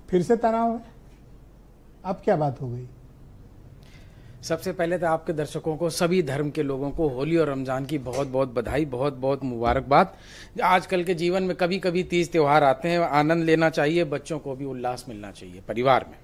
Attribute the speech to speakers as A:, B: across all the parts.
A: फिर से तनाव है। अब क्या बात हो गई?
B: सबसे पहले तो आपके दर्शकों को, सभी धर्म के लोगों को होली और रमज़ान की बहुत बहुत बधाई, बहुत बहुत मुबारकबाद। आजकल के जीवन में कभी कभी तीज त्यौहार आते हैं, आनंद लेना चाहिए, बच्चों को भी उल्लास मिलना चाहिए परिवार में।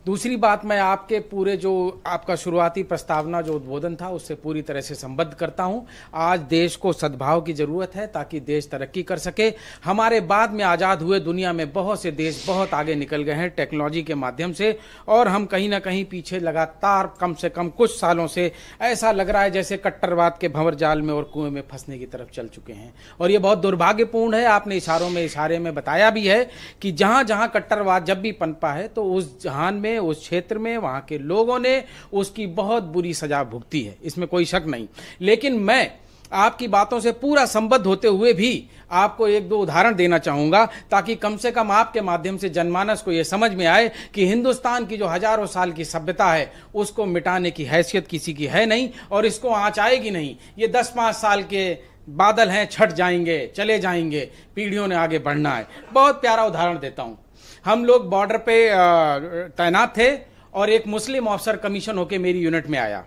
B: दूसरी बात, मैं आपके पूरे जो आपका शुरुआती प्रस्तावना जो उद्बोधन था उससे पूरी तरह से संबद्ध करता हूं। आज देश को सद्भाव की जरूरत है ताकि देश तरक्की कर सके। हमारे बाद में आज़ाद हुए दुनिया में बहुत से देश बहुत आगे निकल गए हैं टेक्नोलॉजी के माध्यम से, और हम कहीं ना कहीं पीछे लगातार कम से कम कुछ सालों से ऐसा लग रहा है जैसे कट्टरवाद के भंवर जाल में और कुएं में फंसने की तरफ चल चुके हैं। और ये बहुत दुर्भाग्यपूर्ण है। आपने इशारे में बताया भी है कि जहां जहां कट्टरवाद जब भी पनपा है तो उस जहान में, उस क्षेत्र में वहां के लोगों ने उसकी बहुत बुरी सजा भुगती है, इसमें कोई शक नहीं। लेकिन मैं आपकी बातों से पूरा संबद्ध होते हुए भी आपको एक दो उदाहरण देना चाहूंगा ताकि कम से कम आपके माध्यम से जनमानस को यह समझ में आए कि हिंदुस्तान की जो हजारों साल की सभ्यता है उसको मिटाने की हैसियत किसी की है नहीं और इसको आँच आएगी नहीं। ये 10-5 साल के बादल हैं, छट जाएंगे, चले जाएंगे, पीढ़ियों ने आगे बढ़ना है। बहुत प्यारा उदाहरण देता हूं। हम लोग बॉर्डर पे तैनात थे और एक मुस्लिम ऑफिसर कमीशन होके मेरी यूनिट में आया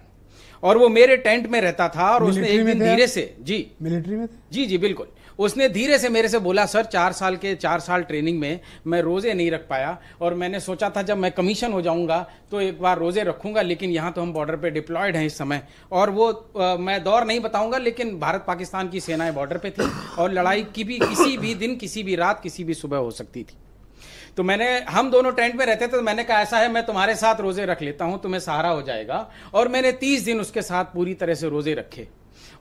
B: और वो मेरे टेंट में रहता था और उसने एक दिन धीरे से, जी
A: मिलिट्री में थे?
B: जी जी बिल्कुल, उसने धीरे से मेरे से बोला, सर 4 साल ट्रेनिंग में मैं रोजे नहीं रख पाया और मैंने सोचा था जब मैं कमीशन हो जाऊंगा तो एक बार रोजे रखूंगा, लेकिन यहाँ तो हम बॉर्डर पे डिप्लॉयड हैं इस समय। और वो मैं दौर नहीं बताऊंगा, लेकिन भारत पाकिस्तान की सेनाएं बॉर्डर पे थी और लड़ाई की भी किसी भी दिन, किसी भी रात, किसी भी सुबह हो सकती थी। तो हम दोनों टेंट में रहते थे, तो मैंने कहा ऐसा है मैं तुम्हारे साथ रोजे रख लेता हूं, तुम्हें सहारा हो जाएगा। और मैंने 30 दिन उसके साथ पूरी तरह से रोजे रखे।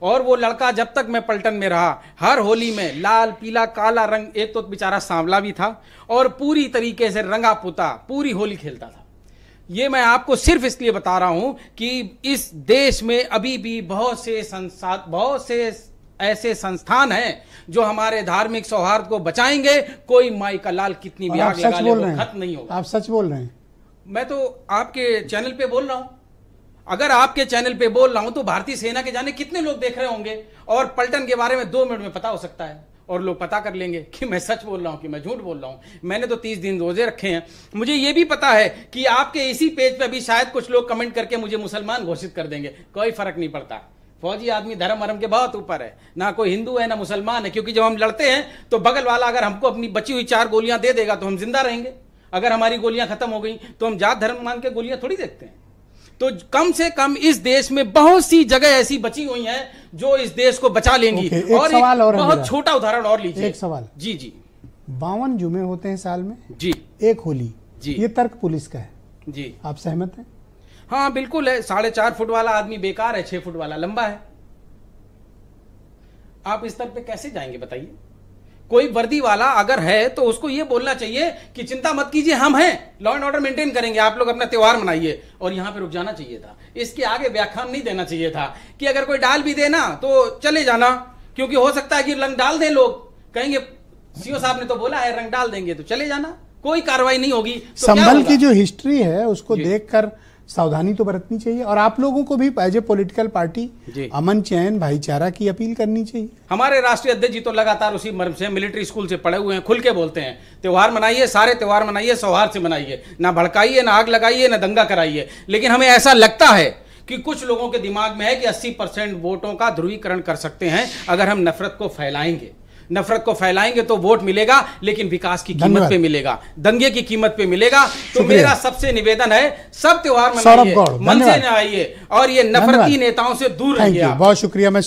B: और वो लड़का जब तक मैं पलटन में रहा, हर होली में लाल पीला काला रंग, एक तो बेचारा सांवला भी था और पूरी तरीके से रंगा पुता पूरी होली खेलता था। ये मैं आपको सिर्फ इसलिए बता रहा हूं कि इस देश में अभी भी बहुत से ऐसे संस्थान हैं जो हमारे धार्मिक सौहार्द को बचाएंगे। कोई माई का लाल कितनी भी आग लगा ले वो खत्म नहीं होगा।
A: आप सच बोल रहे हैं?
B: मैं तो आपके चैनल पे बोल रहा हूं। अगर आपके चैनल पे बोल रहा हूं तो भारतीय सेना के जाने कितने लोग देख रहे होंगे और पलटन के बारे में 2 मिनट में पता हो सकता है और लोग पता कर लेंगे कि मैं सच बोल रहा हूं कि मैं झूठ बोल रहा हूं। मैंने तो 30 दिन रोजे रखे हैं। मुझे यह भी पता है कि आपके इसी पेज पे भी शायद कुछ लोग कमेंट करके मुझे मुसलमान घोषित कर देंगे। कोई फर्क नहीं पड़ता। फौजी आदमी धर्म वरम के बहुत ऊपर है, ना कोई हिंदू है ना मुसलमान है, क्योंकि जब हम लड़ते हैं तो बगल वाला अगर हमको अपनी बची हुई 4 गोलियां दे देगा तो हम जिंदा रहेंगे। अगर हमारी गोलियां खत्म हो गई तो हम जात धर्म मान के गोलियां थोड़ी देखते हैं। तो कम से कम इस देश में बहुत सी जगह ऐसी बची हुई हैं जो इस देश को बचा लेंगी। और एक बहुत छोटा उदाहरण और लीजिए।
A: एक सवाल।
B: जी जी।
A: 52 जुमे होते हैं साल में
B: जी,
A: एक होली जी, ये तर्क पुलिस का है
B: जी,
A: आप सहमत हैं?
B: हाँ बिल्कुल है। 4.5 फुट वाला आदमी बेकार है, 6 फुट वाला लंबा है। आप इस तरफ पे कैसे जाएंगे बताइए? कोई वर्दी वाला अगर है तो उसको ये बोलना चाहिए कि चिंता मत कीजिए, हम हैं, लॉ एंड ऑर्डर मेंटेन करेंगे, आप लोग अपना त्योहार मनाइए, और यहां पे रुक जाना चाहिए था। इसके आगे व्याख्यान नहीं देना चाहिए था कि अगर कोई डाल भी देना तो चले जाना, क्योंकि हो सकता है कि रंग डाल दें, लोग कहेंगे सीओ साहब ने तो बोला है रंग डाल देंगे, तो चले जाना, कोई कार्रवाई नहीं होगी। तो
A: संभल की जो हिस्ट्री है उसको देखकर सावधानी तो बरतनी चाहिए और आप लोगों को भी एज ए पॉलिटिकल पार्टी अमन चैन भाईचारा की अपील करनी चाहिए।
B: हमारे राष्ट्रीय अध्यक्ष जी तो लगातार उसी मर्म से, मिलिट्री स्कूल से पढ़े हुए हैं, खुल के बोलते हैं त्योहार मनाइए, सारे त्योहार मनाइए, सौहार्द से मनाइए, ना भड़काइए, ना आग लगाइए, ना दंगा कराइए। लेकिन हमें ऐसा लगता है कि कुछ लोगों के दिमाग में है कि 80% वोटों का ध्रुवीकरण कर सकते हैं अगर हम नफरत को फैलाएंगे। नफरत को फैलाएंगे तो वोट मिलेगा, लेकिन विकास की कीमत पे मिलेगा, दंगे की कीमत पे मिलेगा। तो मेरा सबसे निवेदन है, सब त्योहार मनाइए, मन से न आइए और ये नफरती नेताओं से दूर रहिए।
A: बहुत शुक्रिया। मैं